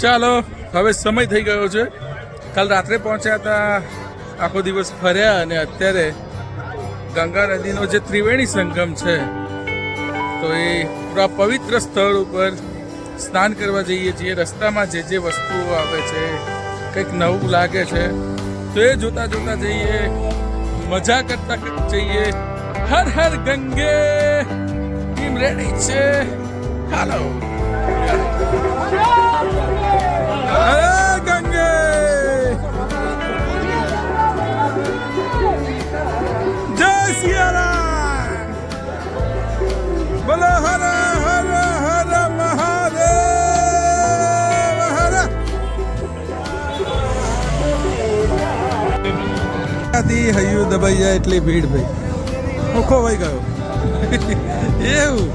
ચાલો હવે સમય થઈ ગયો છે. કાલ રાત્રે પહોંચ્યા હતા, આખો દિવસ ફર્યા અને અત્યારે ગંગા નદીનો જે ત્રિવેણી સંગમ છે તો એ પૂરા પવિત્ર સ્થળ ઉપર સ્નાન કરવા જઈએ છીએ. રસ્તામાં જે જે વસ્તુઓ આવે છે, કંઈક નવું લાગે છે તો એ જોતા જોતા જઈએ, મજા કરતા જઈએ. હર હર ગંગે ટીમ રેડી છે. હાલો હરે ગંગે, જય સિયારામ, બોલો હર હર હર મહાદેવ હર. હૈયું દબાઈ જાય એટલી ભીડ ભાઈ, હું ખોવાઈ ગયો એવું.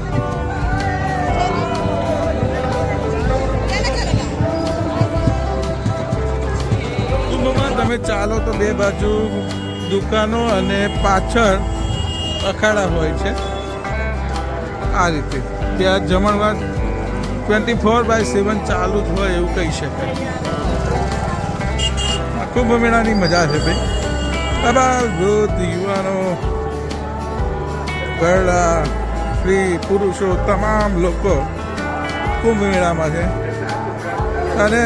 તમે ચાલો તો બે બાજુ દુકાનો અને પાછળ અખાડા હોય છે. આ રીતે ત્યાં જમણવાર 24/7 ચાલુ જ હોય એવું કહી શકાય. કુંભ મેળાની મજા છે ભાઈ. અબાલ વૃદ્ધ, યુવાનો, ઘરડા, સ્ત્રી, પુરુષો તમામ લોકો કુંભ મેળામાં છે. અને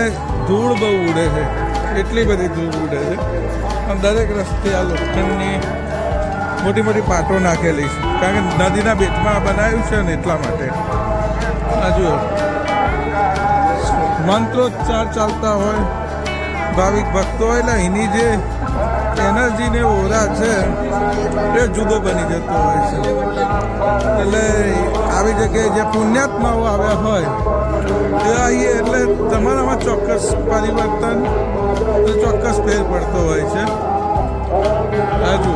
ધૂળ બહુ ઉડે છે, એટલી બધી ધૂળ ઉડે છે. અને દરેક રસ્તે આ લોખંડની મોટી મોટી પાટો નાખેલી છે, કારણ કે નદીના બેટમાં બનાવ્યું છે ને એટલા માટે. જુઓ, મંત્રોચ્ચાર ચાલતા હોય, ભાવિક ભક્તો હોય, એટલે એની જે એનર્જી ને ઓરા છે એ જુદો બની જતો હોય છે. એટલે આવી જગ્યાએ જે પુણ્યાત્માઓ આવ્યા હોય તે આવીએ એટલે તમારામાં ચોક્કસ પરિવર્તન, ચોક્કસ ફેર પડતો હોય છે. હજુ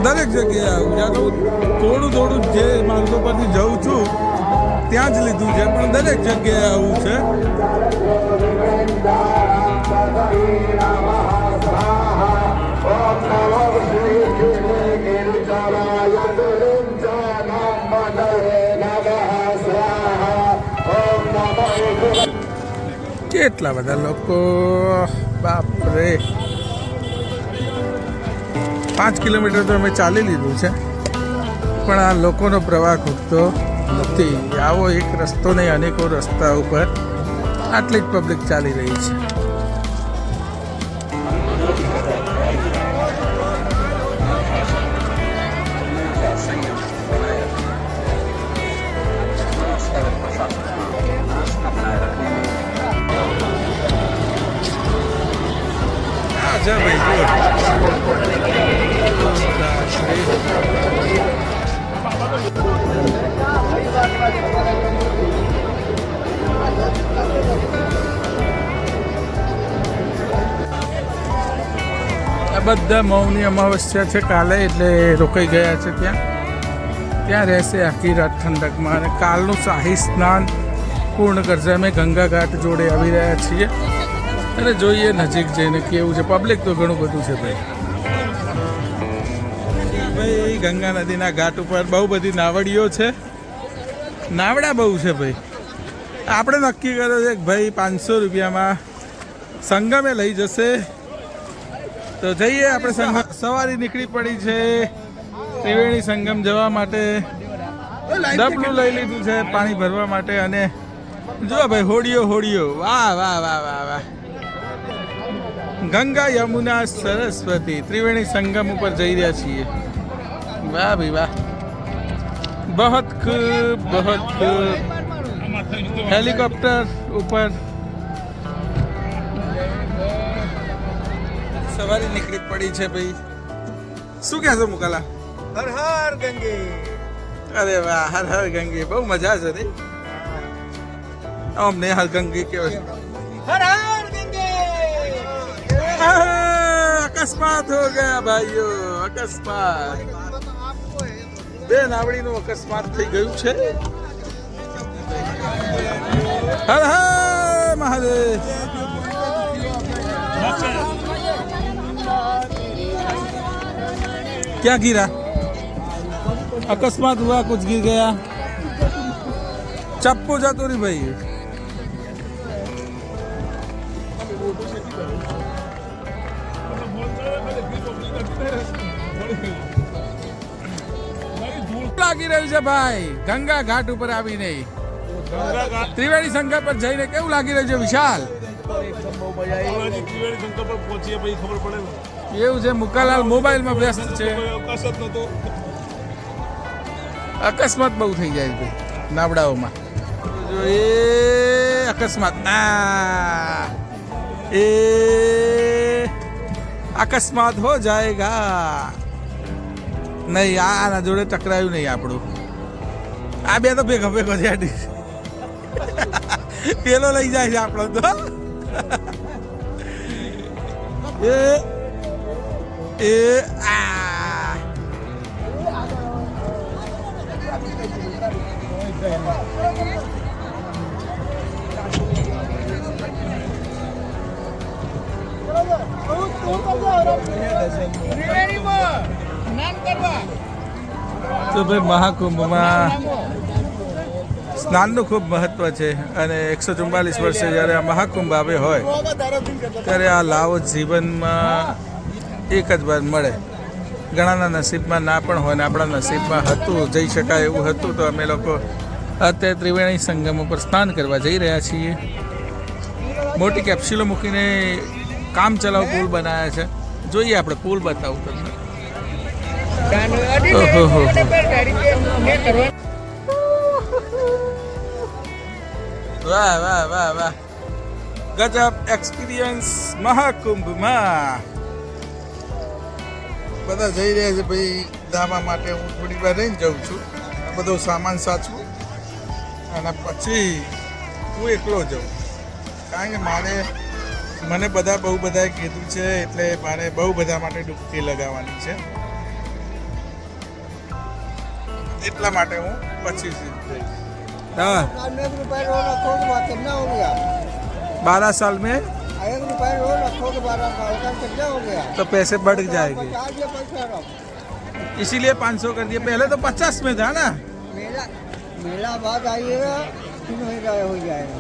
દરેક જગ્યાએ આવું, જ્યાં થોડું થોડું જે માર્ગો પરથી જઉં છું ત્યાં જ લીધું છે, પણ દરેક જગ્યાએ આવું છે. કેટલા બધા લોકો, બાપરે. 5 કિલોમીટર તો અમે ચાલી લીધું છે, પણ આ લોકોનો પ્રવાહ ખૂટતો નથી. આવો એક રસ્તો નહીં, અનેકો રસ્તા ઉપર આટલી જ પબ્લિક ચાલી રહી છે. બધા મૌની અમાવસ્યા છે કાલે, એટલે રોકાઈ ગયા છે ત્યાં રહેશે આખી રાત ઠંડકમાં. અને કાલનું શાહી સ્નાન પૂર્ણ કરશે. અમે ગંગા ઘાટ જોડે આવી રહ્યા છીએ અને જોઈએ નજીક જઈને કેવું છે. પબ્લિક તો ઘણું બધું છે ભાઈ. ગંગા નદીના ઘાટ ઉપર બહુ બધી નાવડીઓ છે, નાવડા બહુ છે ભાઈ. આપણે નક્કી કર્યો છે કે ભાઈ 500 રૂપિયામાં સંગમે લઈ જશે તો જઈએ. આપણે સવારી નીકળી પડી છે ત્રિવેણી સંગમ જવા માટે. ડબલું લઈ લીધું છે પાણી ભરવા માટે. અને જો ભાઈ હોડીઓ હોડીઓ, વાહ વાહ વાહ વાહ વાહ. ગંગા યમુના સરસ્વતી ત્રિવેણી સંગમ ઉપર જઈ રહ્યા છીએ. વાહ ભાઈ વાહ, બહોત ખૂબ બહોત ખૂબ. હેલિકોપ્ટર ઉપર સવારી નીકળી પડી છે ભાઈ. શું કહેશો મુકાલા? હર હર ગંગે. અરે વાહ, હર હર ગંગે. બહુ મજા છે રે. અમને હર ગંગે કહેવાય. હર હર ગંગે. અકસ્માત હો ગયા ભાઈઓ, અકસ્માત. બે નાવડીનું અકસ્માત થઈ ગયું છે. હર હર મહાદેવ. क्या गिरा? अकस्मात हुआ, कुछ गिर गया? चप्पू जातो रे भाई. લાગી રહ્યું છે ભાઈ ગંગા ઘાટ ઉપર આવી નહીં. ત્રિવેણી સંગમ પર જઈને કેવું લાગી રહ્યું છે વિશાલ? એવું છે, મુકાલાલ મોબાઈલમાં વ્યસ્ત છે. અકસ્માત બહુ થઈ જાય છે નાવડાઓમાં. જો એ અકસ્માત એ અકસ્માત હો જાયગા. નહીં, આના જોડે ટકરાયું નહીં આપણું. આ બે તો ભેગો ભેગો છે. પેલો લઈ જાય છે આપણો તો. એ આ તો ભાઈ મહાકુંભમાં સ્નાનનું ખૂબ મહત્વ છે અને 144 વર્ષે જ્યારે આ મહાકુંભ આવે હોય ત્યારે આ લાવો જીવનમાં એક જ વાર મળે. ઘણાના નસીબમાં ના પણ હોય ને આપણા નસીબમાં હતું, જઈ શકાય એવું હતું, તો અમે લોકો અત્યારે ત્રિવેણી સંગમ ઉપર સ્નાન કરવા જઈ રહ્યા છીએ. મોટી કેપ્સ્યુલો મૂકીને કામ ચલાવ પુલ બનાવ્યા છે. જોઈએ આપણે પુલ બતાવું તમને. વાહ વાહ વાહ વાહ, ગજબ એક્સપિરિયન્સ મહાકુંભમાં. બધા જઈ રહ્યા છે ભાઈ ધાબા માટે. હું થોડી વાર રહીને જાઉં છું, બધો સામાન સાચવું અને પછી હું એકલો જાઉં. કારણ કે મને બહુ બધાએ કીધું છે, એટલે મારે બહુ બધા માટે ડૂબકી લગાવવાની છે. એટલા માટે હું પછી જઈશ. हाँ 12 साल में 1 रुपया रोज रखो तो 12 साल का कितना हो गया? तो पैसे बढ़ जाएंगे, पैसा इसीलिए 500 कर दिए. पहले तो 50 में था ना. मेला बाद आइएगा हो जाएगा.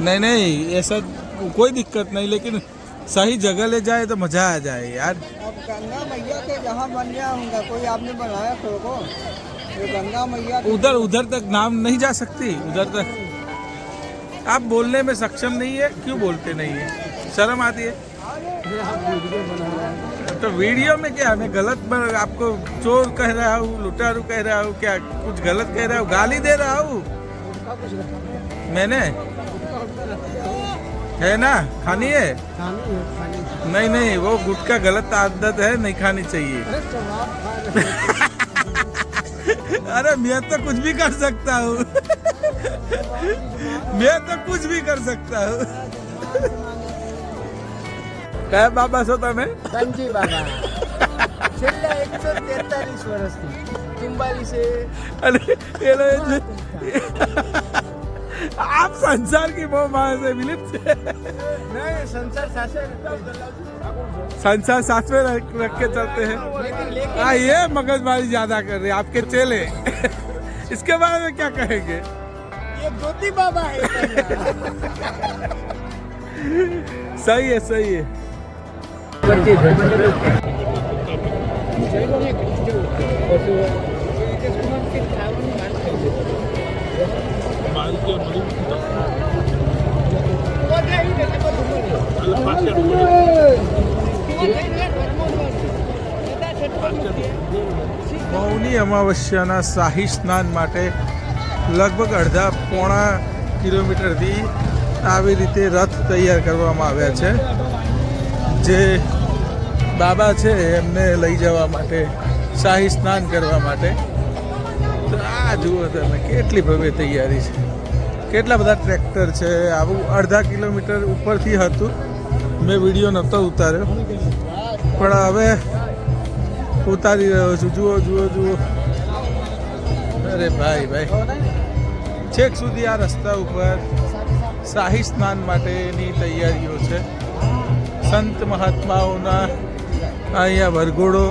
नहीं नहीं, ऐसा कोई दिक्कत नहीं, लेकिन सही जगह ले जाए तो मजा आ जाए यार. अब गंगा मैया के जहाँ बन गया होगा, कोई आपने बनाया तो को गंगा मैया उधर तक नाम नहीं जा सकती. उधर तक आप बोलने में सक्षम नहीं है, क्यों बोलते नहीं है? शर्म आती है? तो वीडियो में क्या मैं गलत आपको चोर कह रहा हूँ, लुटारू कह रहा हूँ, क्या कुछ गलत कह रहा हूँ, गाली दे रहा हूँ मैंने? है ना, खानी है? नहीं नहीं, वो गुटखा गलत आदत है, नहीं खानी चाहिए. अरे मैं तो कुछ भी कर सकता हूँ. मैं तो कुछ भी कर सकता हूँ. क्या बाबा છો તમે? गंजी बाबा છેલ્લા 143 વર્ષથી 44 अरे ये लो आप संसार की मोह माया से विलिप्त है. नहीं, संसार सासे संसार साथ में रख के चलते हैं. हाँ, ये मगजमारी ज्यादा कर रहे हैं आपके चेले. इसके बारे में क्या कहेंगे? ये ज्योति बाबा है. सही है, सही है. મૌની અમાવસ્યાના શાહી સ્નાન માટે લગભગ અડધા પોણા કિલોમીટરથી આવી રીતે રથ તૈયાર કરવામાં આવ્યા છે, જે બાબા છે એમને લઈ જવા માટે, શાહી સ્નાન કરવા માટે. તો આ જુઓ તમે કેટલી ભવ્ય તૈયારી છે. કેટલા બધા ટ્રેક્ટર છે. આવું અડધા કિલોમીટર ઉપરથી હતું, મેં વિડીયો નહોતો ઉતાર્યો, પણ હવે ઉતારી રહ્યો છું. જુઓ જુઓ જુઓ. અરે ભાઈ ભાઈ, છેક સુધી આ રસ્તા ઉપર શાહી સ્નાન માટેની તૈયારીઓ છે. સંત મહાત્માઓના અહીંયા વરઘોડો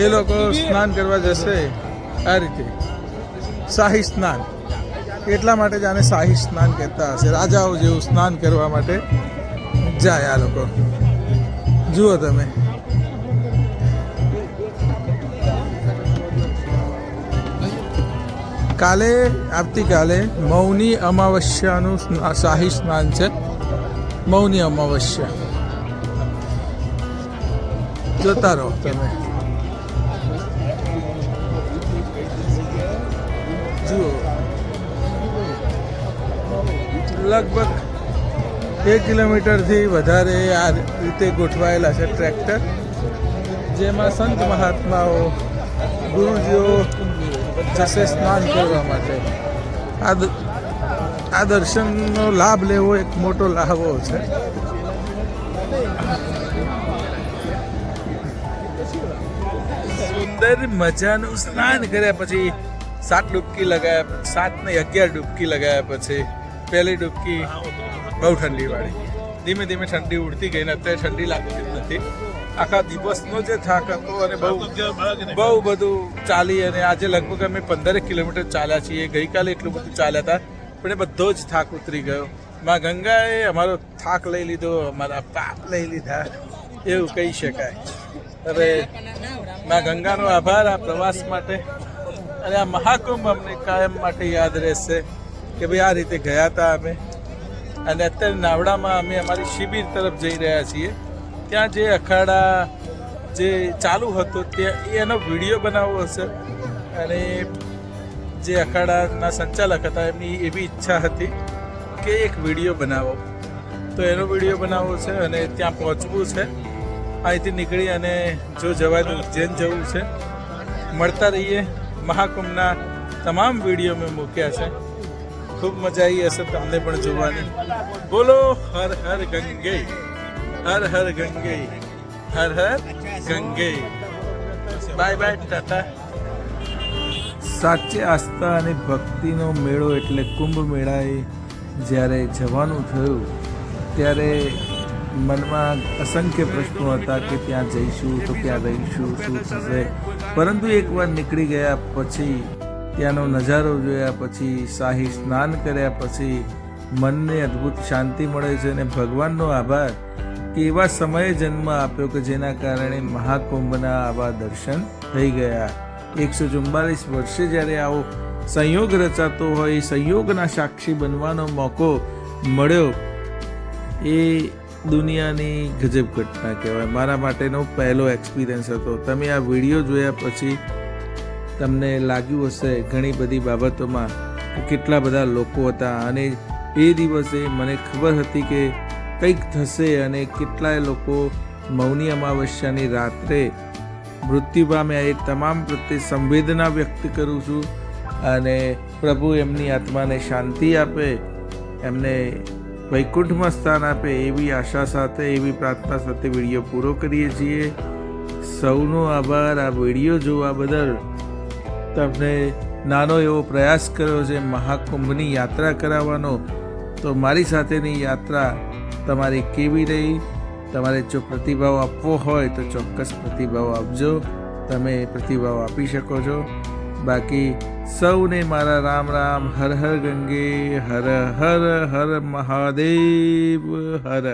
એ લોકો સ્નાન કરવા જશે આ રીતે શાહી સ્નાન. એટલા માટે જ આને શાહી સ્નાન કહેતા હશે. રાજાઓ જેવું સ્નાન કરવા માટે જાય આ લોકો. જુઓ તમે, આવતીકાલે મૌની અમાવસ્યાનું શાહી સ્નાન છે. મૌની અમાવસ્યા જોતા રહો તમે. જુઓ, લગભગ 1 કિલોમીટરથી વધારે આ રીતે ગોઠવાયેલા છે ટ્રેક્ટર, જેમાં સંત મહાત્માઓ ગુરુજીઓ જશે સ્નાન કરવા માટે. આ દર્શનનો લાભ લેવો એક મોટો લાભો છે. સુંદર મજાનું સ્નાન કર્યા પછી 7 ડૂબકી લગાવ્યા, 7 ને 11 ડૂબકી લગાવ્યા પછી પહેલી ડૂબકી બહુ ઠંડી વાળી. ધીમે ધીમે ઠંડી ઉડતી ગઈ ને અત્યારે ઠંડી લાગતી જ નથી. આખા દિવસનો જે થાક હતો અને બહુ બધું ચાલી, અને આજે લગભગ અમે 15 કિલોમીટર ચાલ્યા છીએ. ગઈકાલે એટલું બધું ચાલ્યા હતા પણ એ બધો જ થાક ઉતરી ગયો. માં ગંગાએ અમારો થાક લઈ લીધો, અમારા પાપ લઈ લીધા એવું કહી શકાય. હવે માં ગંગાનો આભાર આ પ્રવાસ માટે, અને આ મહાકુંભ અમને કાયમ માટે યાદ રહેશે કે ભાઈ આ રીતે ગયા હતા અમે. અને અત્યારે નાવડામાં અમે અમારી શિબિર તરફ જઈ રહ્યા છીએ. ત્યાં જે અખાડા જે ચાલુ હતો ત્યાં એનો વિડીયો બનાવવો હશે, અને જે અખાડાના સંચાલક હતા એમની એવી ઈચ્છા હતી કે એક વિડીયો બનાવો, તો એનો વિડીયો બનાવવો છે અને ત્યાં પહોંચવું છે. અહીંથી નીકળી અને જો જવાનું ઉજ્જૈન જવું છે. મળતા રહીએ. મહાકુંભના તમામ વિડીયો મેં મૂક્યા છે. ખૂબ મજા આવી હશે તમને પણ જોવાની. બોલો Har Har Gange, Har Har Gange, Har Har Gange. Bye bye, tata. સાચે આસ્થા અને ભક્તિનો મેળો એટલે કુંભ મેળાએ જ્યારે જવાનું થયું ત્યારે મનમાં અસંખ્ય પ્રશ્નો હતા કે ત્યાં જઈશું તો ક્યાં રહીશું, શું થશે. પરંતુ એકવાર નીકળી ગયા પછી, ત્યાંનો નજારો જોયા પછી, શાહી સ્નાન કર્યા પછી મનને અદ્ભુત શાંતિ મળે છે. અને ભગવાનનો આભાર કે એવા સમયે જન્મ આપ્યો કે જેના કારણે મહાકુંભના આવા દર્શન થઈ ગયા. 144 વર્ષે જ્યારે આવો સંયોગ રચાતો હોય, સંયોગના સાક્ષી બનવાનો મોકો મળ્યો, એ દુનિયાની ગજબ ઘટના કહેવાય. મારા માટેનો પહેલો એક્સપિરિયન્સ હતો. તમે આ વિડીયો જોયા પછી તમને લાગ્યું હશે ઘણી બધી બાબતોમાં કે કેટલા બધા લોકો હતા, અને એ દિવસે મને ખબર હતી કે કંઈક થશે, અને કેટલાય લોકો મૌની અમાવસ્યાની રાત્રે મૃત્યુ પામ્યા. એ તમામ પ્રત્યે સંવેદના વ્યક્ત કરું છું, અને પ્રભુ એમની આત્માને શાંતિ આપે, એમને વૈકુંઠમાં સ્થાન આપે એવી આશા સાથે, એવી પ્રાર્થના સાથે વિડીયો પૂરો કરીએ છીએ. સૌનો આભાર આ વિડીયો જોવા બદલ. તમને નાનો એવો પ્રયાસ કર્યો છે મહાકુંભની યાત્રા કરાવવાનો, તો મારી સાથેની યાત્રા તમારી કેવી રહી? તમારે જો પ્રતિભાવ આપવો હોય તો ચોક્કસ પ્રતિભાવ આપજો. તમે પ્રતિભાવ આપી શકો છો. બાકી સૌને મારા રામ રામ. હર હર ગંગે, હર હર હર મહાદેવ, હર.